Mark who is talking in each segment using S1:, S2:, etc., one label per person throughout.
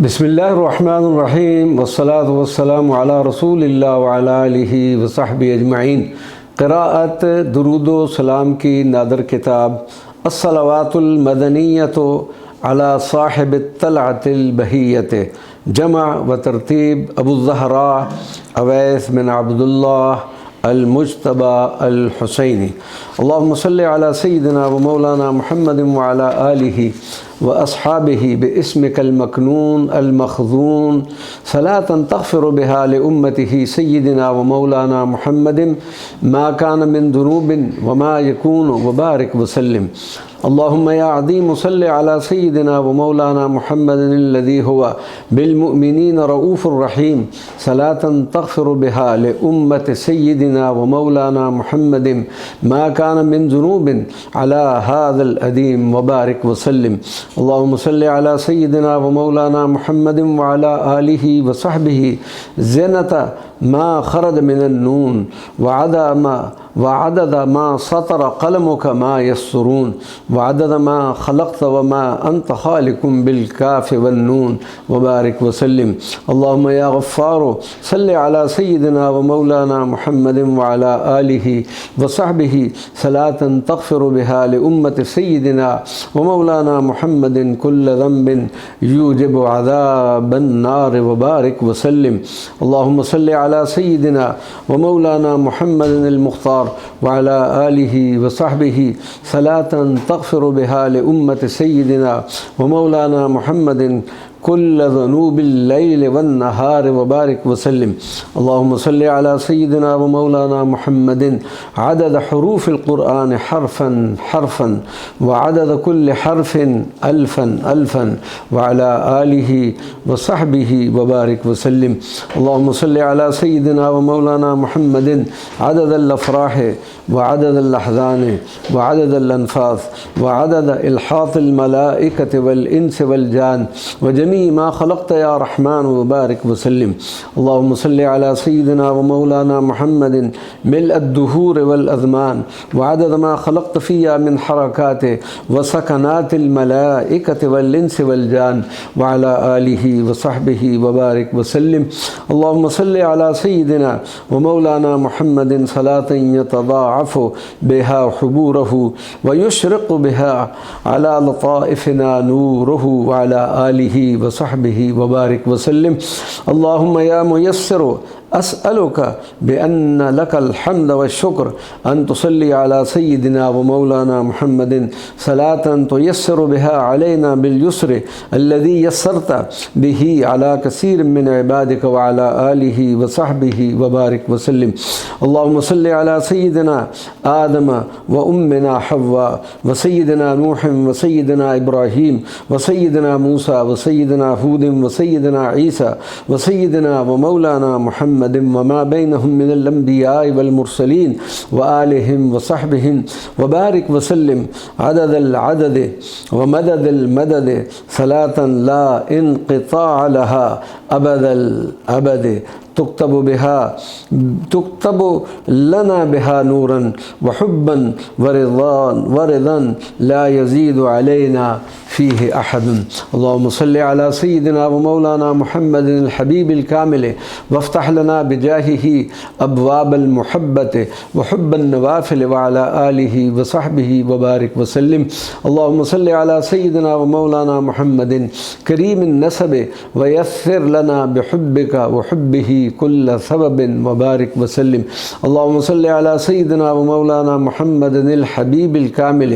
S1: बिस्मिल्लाहिर्रहमानिर्रहीम वस्सलातु वस्सलामु अला रसूलिल्लाह व अला आलिहि व सहबिहि अजमईन। क़िराअत दुरूद व सलाम की नादर किताब अस्सलवातुल मदनिय्यतु अला साहिबित तलअतिल बहिय्यत जमा व तरतीब अबू ज़हरा अवैस बिन अब्दुल्लाह अल-मुज्तबा अल-हुसैनी। अल्लाहुम्मा सल्लि अला सय्यिदिना व मौलाना मुहम्मदिन व अला आलिहि व अस्हाबिहि बिइस्मिकल मकनून अल-मख़ज़ून सलातन तग़फ़िरु बिहा लिउम्मतिहि सय्यिदिना व मौलाना मुहम्मदिन मा कान मिन दुनूबिन व मा यकूनु व बारिक व सल्लिम। अल्लाहुम्मा या अज़ीम सल्लि अला सय्यिदिना व मौलाना मुहम्मदिन अल्लज़ी हुवा बिलमुअमिनीना रऊफ़ुर रहीम सलातन तग़फ़िरु बिहा लिउम्मति सय्यिदिना व मौलाना मुहम्मदिन मा कान मिन ज़ुनूबिन अला हाज़ल अदीम व बारिक व सल्लिम। अल्लाहुम्मा सल्लि अला सय्यिदिना व मौलाना मुहम्मदिन व अला आलिहि व सहबिहि ज़िनता मा खरज मिनन नून व अदद मा सतर क़लमुक मा यस्सुरून व अदद मा खलक़त व मा अंत ख़ालिक़ुम बिल काफ़ वन नून व बारिक व सल्लिम। अल्लाहुम्मा या गफ़्फ़ार सल्लि अला सय्यिदिना व मौलाना मुहम्मदिन व अला आलिहि व सहबिहि सलातन तग़फ़िरु बिहा लिउम्मति सय्यिदिना व मौलाना मुहम्मदिन कुल्ल ज़ंबिन यूजिबु अज़ाबन नार व बारिक व सल्लिम। अल्लाहुम्मा सल्लि अला सय्यिदिना व मौलाना मुहम्मदिन अल-मुख़्तार व अला आलिहि व सहबिहि सलातन तग़फ़िरु बिहा लिउम्मति सय्यिदिना व मौलाना मुहम्मदिन कुल्ल ज़ुनूबिल लैल वन नहार व बारिक व सल्लिम। अल्लाहुम्मा सल्लि अला सय्यिदिना व मौलाना मुहम्मदिन अदद हुरूफ़िल क़ुरआन हरफ़न हरफ़न व अदद कुल्ल हरफ़िन अल्फ़न अल्फ़न व अला आलिहि व सहबिहि व बारिक व सल्लिम। अल्लाहुम्मा सल्लि अला सय्यिदिना व मौलाना मुहम्मदिन अददल अफ़राह व अददल अहज़ान व अददल अनफ़ास व अदद इल्हाक़िल मलाइकति वल इंसि वल जान व जमी मा खलक़त या रहमान व बारिक व सल्लिम। अल्लाहुम्मा सल्लि अला सय्यिदिना व मौलाना मुहम्मदिन मिल्अद-दुहूर वल अज़मान व अदद मा खलक़त फ़िया मिन हरकाति व सकनातिल मलाइकति वल इंसि वल जान व अला आलिहि व सहबिहि व बारिक व सल्लिम। अल्लाहुम्मा सल्लि अला सय्यिदिना व मौलाना मुहम्मदिन सलातन यतज़ाअफ़ु बिहा हुबूरहु व युशरिक़ु बिहा अला लताइफ़िना नूरुहु व अला आलिहि व सहबिहि व बारिक व सल्लिम। अल्लाहुम्मा या मुयस्सिरु अस्अलुका बिअन्न लकल हम्द व शुक्र अन तुसल्ली अला सय्यिदिना व मौलाना मुहम्मदिन सलातन तुयस्सिरु बिहा अलैना बिल युस्र अल्लज़ी यस्सरता बिही अला कसीर मिन इबादिका व अला आलिहि व सहबिहि व बारिक व सल्लिम। अल्लाहुम्मा सल्लि अला सय्यिदिना आदम व उम्मिना हव्वा व सय्यिदिना नूह व सय्यिदिना इब्राहीम व सय्यिदिना मूसा व सय्यिदिना हूद व सय्यिदिना ईसा व सय्यिदिना व मौलाना मुहम्मद व मा बैनहुम मिनल अंबिया वल मुरसलीन व आलिहिम व सहबिहिम व बारिक व सल्लिम अददल अदद व मददल मदद सलातन ला इन्क़िता लहा अबदल अबद तुक्तब लना बिहा नूरन व हुब्बन व रिज़न ला यज़ीदु अलैना फ़ीहि अहदुन। अल्लाहुम्मा सल्लि अला सय्यिदिना व मौलाना मुहम्मदिन अल हबीबिल कामिल वफ़्तह लना बिजाहिहि अब्वाबल मुहब्बत व हुब्बन नवाफ़िल व अला आलिहि व सहबिहि व बारिक व सल्लिम। अल्लाहुम्मा सल्लि अला सय्यिदिना व मौलाना मुहम्मदिन करीमिन नसब व यस्सिर लना बिहुब्बिका व हुब्बिहि कुल्ल सबबिन व बारिक व सल्लिम। अल्लाहुम्मा सल्लि अला सय्यिदिना व मौलाना मुहम्मदिन अल हबीबिल कामिल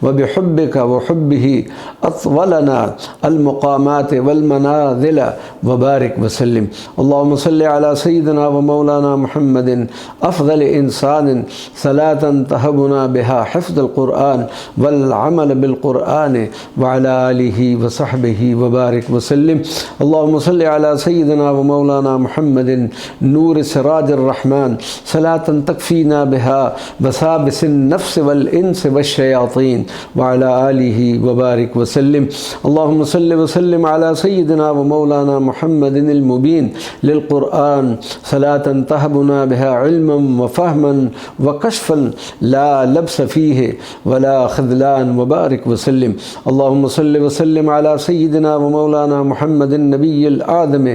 S1: व बिहुब्बिका व हुब्बिहि अत्वलना अल मुक़ामात वल मनाज़िल व बारिक व सल्लिम। अल्लाहुम्मा सल्लि अला सय्यिदिना व मौलाना मुहम्मदिन अफ़ज़ल इंसान सलातन तहबुना बिहा हिफ़्ज़ुल क़ुरआन वल अमल बिल क़ुरआन व अला आलिहि व सहबिहि व बारिक व सल्लिम। अल्लाहुम्मा सल्लि अला सय्यिदिना व मौलाना मुहम्मदिन محمد नूर सिराज रहमान सलातन तकफ़ीना बिहा बसाबिस नफ्स वल इंस वश्शयातीन व अला आलिहि व बारिक वसल्लिम। अल्लाहुम्मा सल्लि व सल्लिम अला सय्यिदिना व मौलाना मुहम्मदिनिल मुबीन लिल कुरआन सलातन तहबुना बिहा इल्मन व फहमन व कश्फन ला लब्स फीहि वला खज़लान व बारिक वसल्लिम। अल्लाहुम्मा सल्लि व सल्लिम अला सय्यिदिना व मौलाना मुहम्मदिन नबिय्यिल आदम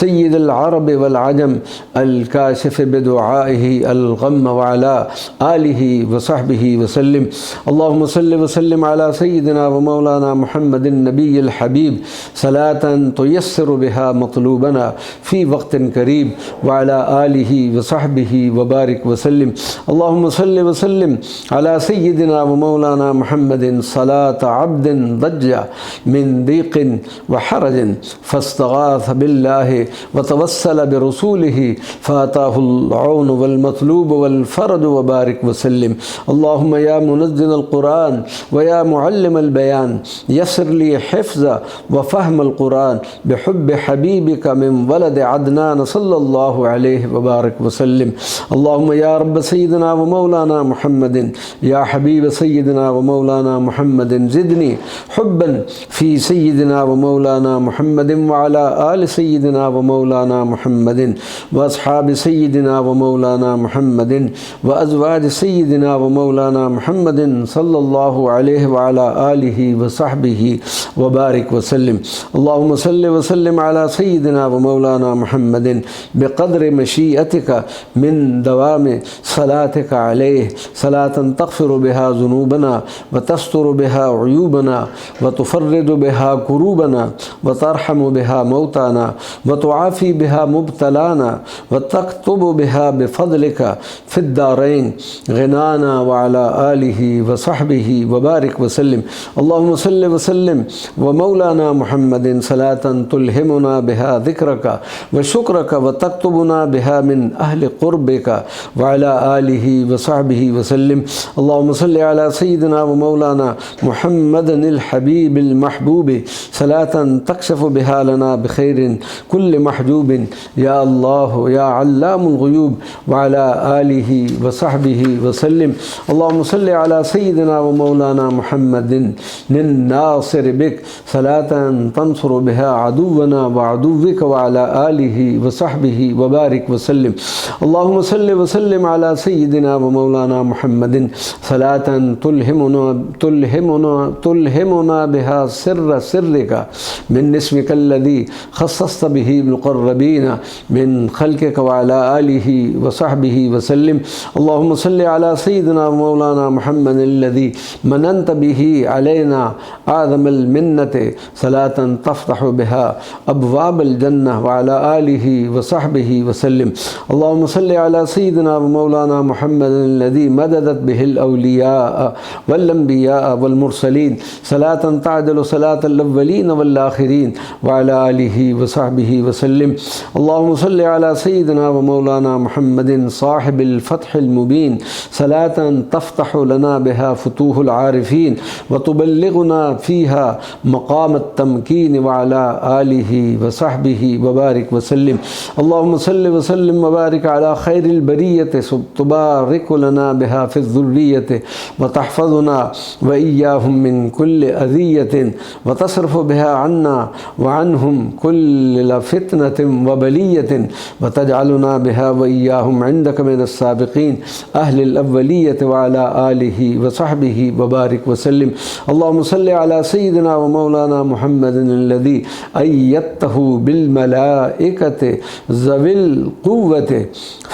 S1: सय्यिदिल अरब वल अजम अल काशिफ बिदुआइहि अल गम व अला आलिहि व सहबिहि वसल्लिम। अल्लाहुम्मा सल्लि व सल्लिम अला सय्यिदिना व मौलाना मुहम्मदिन नबिय्यिल हबीब सलातन तुयस्सिरु बिहा मतलूबना फ़ी वक़्तिन करीब व अला आलिहि व सहबिहि व बारिक वसल्लिम। अल्लाहुम्मा सल्लि व सल्लिम अला सय्यिदिना व मौलाना मुहम्मदिन सलात अब्दिन दज्जा मिन दीक़िन व हरजिन फस्तग़ाथ बिल्लाहि व तवस्सल बिरसूलिहि फ़ाताहुल औन वल मतलूब वल फ़रज व बारिक वसल्लिम। अल्लाहुम्मा या मुनज़्ज़िलल क़ुरान व या मुअल्लिमल बयान यस्सिर ली हिफ़्ज़ व फ़हमल क़ुरान बिहुब्बि हबीबिका मिन वलद अदनान सल्लल्लाहु अलैहि व बारिक वसल्लिम। अल्लाहुम्मा या रब्ब सय्यिदिना व मौलाना मुहम्मदिन या हबीब सय्यिदिना व मौलाना मुहम्मदिन ज़िदनी हुब्बन फ़ी सय्यिदिना व मौलाना मुहम्मदिन व अला आलि सय्यिदिना व मौलाना मुहम्मदिन व अस्हाबि सय्यिदिना व मौलाना मुहम्मदिन व अज़वाज सय्यिदिना व मौलाना मुहम्मदिन सल्लल्लाहु अलैहि व अला आलिहि व सहबिहि व बारिक वसल्लिम। अल्लाहुम्मा सल्लि व सल्लिम अला सय्यिदिना व मौलाना मुहम्मदिन बिक़द्रि मशीअतिका मिन दवामि सलातिका अलैहि सलातन तग़फ़िरु बिहा ज़ुनूबना व तस्तुरु बिहा उयूबना व तुफ़र्रिजु बिहा कुरूबना व तरहमु बिहा मौताना व तुआफ़ी बिहा मुब्तलाना व तक्तुबु बिहा बिफ़ज़लिका फ़िद्दारैन ग़िनाना व अला आलिहि व सहबिहि व बारिक वसल्लिम। अल्लाहुम्मा सल्लि व सल्लिम व मौलाना मुहम्मदिन सलातन तुल्हिमुना बिहा ज़िक्रका व शुक्रका व तक्तुबुना बिहा मिन अहलि क़ुर्बिका व अला आलिहि व सहबिहि वसल्लिम। अल्लाहुम्मा सल्लि अला सय्यिदिना व मौलाना मुहम्मदिनिल हबीबिल महबूब सलातन तकशफ़ु बिहा लना बिखैरिन कुल्लि महजूबिन या अल्लाह या अल्लामुल ग़ुयूब व अला आलिहि व सहबिहि वसल्लिम। अल्लाहुम्मा सल्लि अला सय्यिदिना व मौलाना मुहम्मदिन निन्नासिर बिक सलातन तंसुरु बिहा अदुव्वना व अदुव्विका व अला आलिहि व सहबिहि व बारिक वसल्लिम। अल्लाहुम्मा सल्लि व सल्लिम अला सय्यिदिना व मौलाना मुहम्मदिन सलातन तुल्हिमुना बिहा सिर्र सिर्रिका मिन इस्मिका अल्लज़ी ख़स्सस्त बिही मुक़र्रबीन मिन ख़ल्क़िका व अला आलिहि व सहबिहि वसल्लिम। अल्लाहुम्मा सल्लि अला सय्यिदिना व मौलाना मुहम्मदिन अल्लज़ी मनन्त बिही अलैना आज़मल मिन्नति सलातन तफ़्तहु बिहा अब्वाबल जन्नह व अला आलिहि व सहबिहि वसल्लिम। अल्लाहुम्मा सल्लि अला सय्यिदिना व मौलाना मुहम्मदिन अल्लज़ी मददत बिहिल औलिया वल अंबिया वल मुरसलीन सलातन तादिलु सलातल अव्वलीन वल आखिरीन व अला आलिहि व सहबिहि वसल्लिम। अल्लाहुम्मा सल्लि अला सय्यिदिना व मौलाना मुहम्मदिन साहिबिल फ़त्हिल मुबीन सलातन तफ़्तहु लना बिहा फ़ुतूहुल आरिफ़ीन व तुबल्लिगुना फ़ीहा मक़ामत तमकीन व अला आलिहि व सहबिहि व बारिक वसल्लिम। अल्लाहुम्मा सल्लि व सल्लिम व बारिक अला खैरिल बरिय्यति तुबारिकु लना बिहा फ़िज़ ज़ुर्रिय्यति व तहफ़ज़ुना व इय्याहुम मिन कुल्लि अज़िय्यतिन व तस्रिफ़ु बिहा अन्ना व अन्हुम कुल्ल फ़ितनतिन व बलिय्यतिन व तजअलुना बिहा व इय्याहुम इंदका मिनस साबिक़ीन अहलिल अव्वलिय्यति व अला आलिहि व सहबिहि व बारिक वसल्लिम। अल्लाहुम्मा सल्लि अला सय्यिदिना व मौलाना मुहम्मदिन अल्लज़ी अय्यदतहु बिल मलाइकति ज़विल क़ुव्वति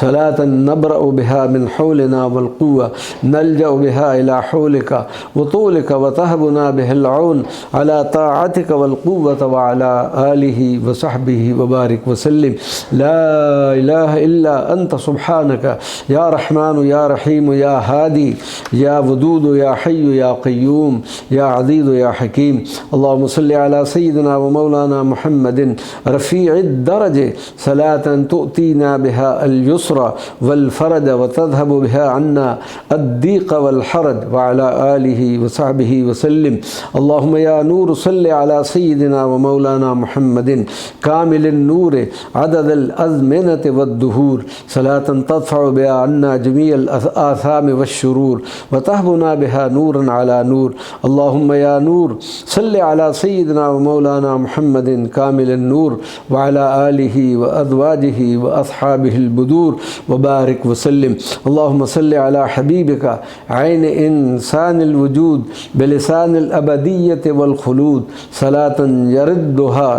S1: सलातन नब्रअु बिहा मिन हौलिना वल क़ुव्वा नलजअु बिहा इला हौलिका व तूलिका व तहबुना बिहिल औन अला ताअतिका वल क़ुव्वत व अला आलिहि व सहबिहि व बारिक वसल्लिम। ला इलाहा इल्ला अंत सुब्हानका या रहमान या रहीम या हादी या वदूद या हय्यु या क़य्यूम या अज़ीज़ या हकीम। अल्लाहुम्मा सल्लि अला सय्यिदिना व मौलाना मुहम्मदिन रफ़ीइद दरजे सलातन तुअतीना बिहा अल युस्रा वल फ़रज व तज़हबु बिहा अन्ना अद्दीक़ वल हरज व अला आलिहि व सहबिहि वसल्लिम। अल्लाहुम्मा या नूर सल्लि अला सय्यिदिना व मौलाना मुहम्मदिन कामिलिन नूर अदद मदल अज़मिनत वद्दुहूर सलातन तदफ़अ बिहा अन्ना जमीअल आसाम वश्शुरूर व तहबुना बिहा नूरन अला नूर। अल्लाहुम्मा या नूर सल्लि अला सय्यिदिना व मौलाना मुहम्मदिन कामिलन नूर व अला आलिहि व अज़वाजिहि व अस्हाबिहिल बुदूर व बारिक व सल्लिम। अल्लाहुम्मा सल्लि अला हबीबिका ऐन इंसानिल वजूद बिलिसानिल अबदिय्यति वल खुलूद सलातन यरदुहा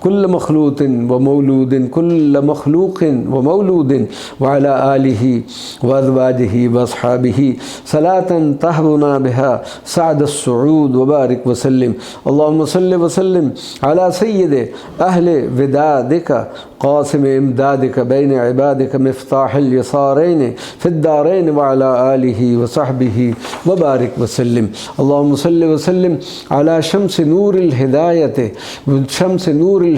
S1: कुल्ल मखलूकिन व मौलूदिन कुल्ल मखलूकिन व मौलूदिन व अला आलिहि व अज़वाजिहि व अस्हाबिहि सलातन तहबुना बिहा सअद अस्सऊद व बारिक व सल्लिम। अल्लाहुम्मा सल्लि व सल्लिम अला सय्यिदि अहले विदादिका क़ासिम इमदादिका बैन इबादिका मिफ्ताहिल यसारैन फिद्दारैन व अला आलिहि व सहबिहि व बारिक व सल्लिम। अल्लाहुम्मा सल्लि व सल्लिम अला शम्स नूरिल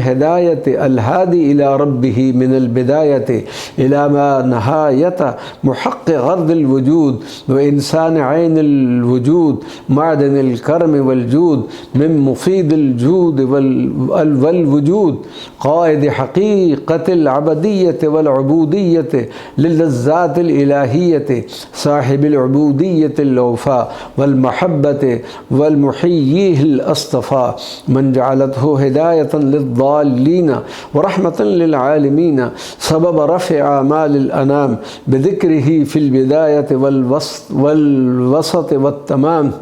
S1: हिदायति अल हादी इला रब्बिही मिनल बिदायति इला मा नहायत मुहक़्क़िक़ ग़र्दिल वजूद व इंसान ऐनिल वजूद मादनिल करम वल जूद मिन मुफ़ीदिल जूद वल वजूद क़ाइद हक़ीक़तिल अबदिय्यति वल उबूदिय्यति लिल्लज़्ज़ातिल इलाहियति साहिबिल उबूदिय्यतिल औफ़ा वल महब्बति वल मुहय्यिहिल अस्तफ़ा मन जअलतहु हिदायतन लिद्दाल्लीन व रहमतन लिल आलमीन सबब रफ़्इ आमालिल अनाम बिज़िक्रिही फ़िल बिदायति वल वसत वत तमाम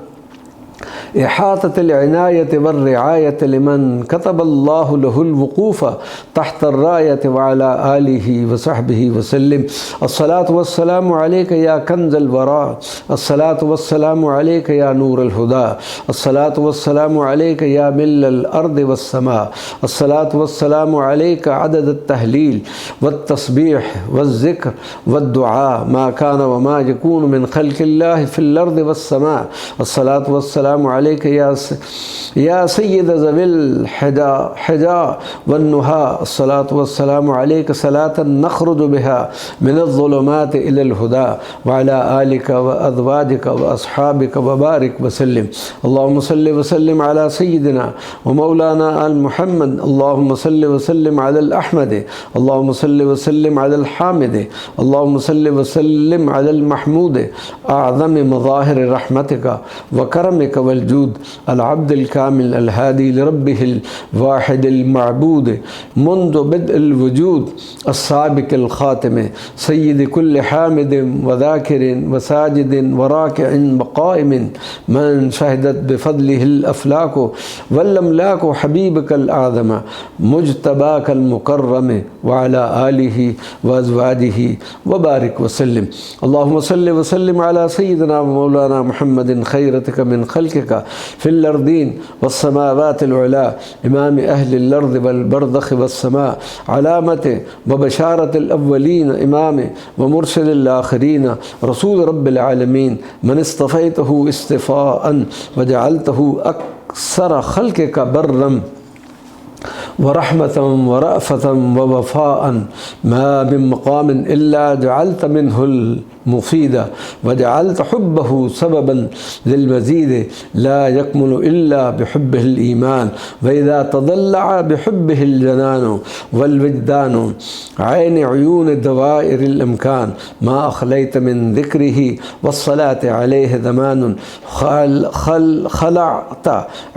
S1: इहाततिल इनायति वर रिआयति लिमन कतबल्लाहु लहुल वक़ूफ़ तहत अर्रायति व अला आलिहि व सहबिहि व सल्लिम। अस्सलातु वस्सलामु अलैका या कंज़ल वरा अस्सलातु वस्सलामु अलैका या नूरल हुदा अस्सलातु वस्सलामु अलैका या मिल्लल अर्दि वस्समा अस्सलातु वस्सलामु अलैका अददत तहलील वत तस्बीह वज़्ज़िक्र वद्दुआ मा कान व मा यकूनु मिन ख़ल्क़िल्लाहि फ़िल अर्दि वस्समा अस्सलातु वस्सलामु अलैका या सय्यिद ज़विल हिजा वन्नुहा अस्सलातु वस्सलामु अलैका सलातन नख़रुजु बिहा मिनज़्ज़ुलुमाति इलल हुदा व अला आलिका व अज़वाजिका व अस्हाबिका व बारिक व सल्लिम। अल्लाहुम्मा सल्लि व सल्लिम अला सय्यिदिना व मौलाना अल मुहम्मद। अल्लाहुम्मा सल्लि व सल्लिम अलल अहमद। अल्लाहुम्मा सल्लि व सल्लिम अलल हामिद। अल्लाहुम्मा सल्लि व सल्लिम अलल महमूद अअज़म मज़ाहिर रहमतिका व करमिका वल जूद अल अब्दिल कामिल अल हादी लिरब्बिहिल वाहिदिल मअबूद मुंज़ बिदअल वजूद अस्साबिक़िल ख़ातिम सय्यिद कुल्ल हामिदिन व ज़ाकिरिन व साजिदिन व राकिइन व क़ाइमिन मन शहिदत बिफ़ज़लिहिल अफ़लाक़ु वल अमलाक़ु हबीबकल आज़म मुज्तबाकल मुकर्रम व अला आलिहि व अज़वाजिहि व बारिक व सल्लिम। अल्लाहुम्मा सल्लि व सल्लिम अला सय्यिदिना व मौलाना मुहम्मदिन खैरतिका मिन ख़ल्क़िका फ़िल अर्दीन वस्समावातिल उला इमाम अहलिल अर्द वल बरज़ख़ वस्समा अलामत व बशारतिल अव्वलीन इमाम व मुरशिदिल आख़िरीन रसूल रब्बिल आलमीन मन इस्तफ़ैतहु इस्तिफ़ाअन व जअलतहु अक्सर ख़ल्क़िका बर्रम व रहमतम व रअफ़तम व वफ़ाअन मा मिन मक़ामिन इल्ला जअलत मिन्हुल मुफ़ीदा व जअलत हुब्बहु सबबन लिल मज़ीद ला यकमुलु इल्ला बिहुब्बिहिल ईमान व इज़ा तदल्लअ बिहुब्बिहिल जनानु वल विजदानु ऐन उयून दवाइरिल इम्कान मा अख़लैत मिन ज़िक्रिही वस्सलाति अलैहि ज़मानुन ख़लअत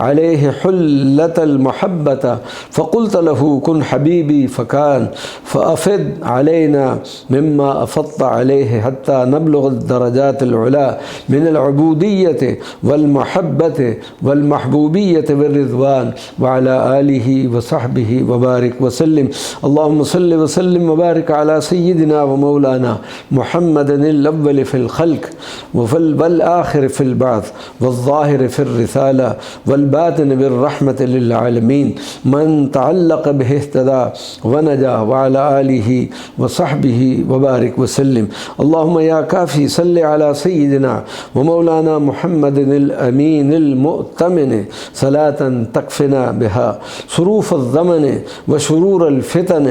S1: अलैहि हुल्लतल मुहब्बत फ़क़ुल्त लहू कुन हबीबी फ़कान फ़अफ़िद अलैना मिम्मा अफ़द्त अलैहि हत्ता नबलुग़ दरजातिल उला मिनल उबूदिय्यति वल महब्बति वल महबूबिय्यति वर रिज़वान व अला आलिहि व सहबिहि व बारिक व सल्लिम। अल्लाहुम्मा सल्लि व सल्लिम व बारिक अला सय्यिदिना व मौलाना मुहम्मदिनिल अव्वल फ़िल ख़ल्क़ वल आख़िर फ़िल बअ्थ वल ज़ाहिर फ़िर रिसाला वल बातिन बिर रहमति लिल आलमीन मन तअल्लक़ बिहि इह्तदा व नजा व अला आलिहि व सहबिहि व बारिक व सल्लिम। अल्लाहुम्मा या काफ़ी सल्ले अला सय्यिदिना व मौलाना मुहम्मदिल अमीनिल मुअतमिन सलातन तकफ़िना बिहा शुरूफ़ ज़मन व शुरूरल फ़ितन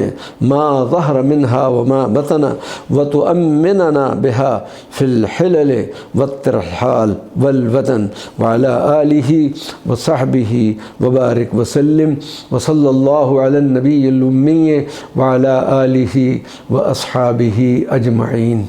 S1: मा ज़हर मिनहा व मा बतन व तुअम्मिनना बिहा फ़िल हिलल व तिरहाल वल वतन व अला आलिहि व सहबिहि व बारिक व सल्लिम व सल्लल्लाहु अलन नबिय्यिल उम्मी व अला आलिहि व अस्हाबिहि अजमईन।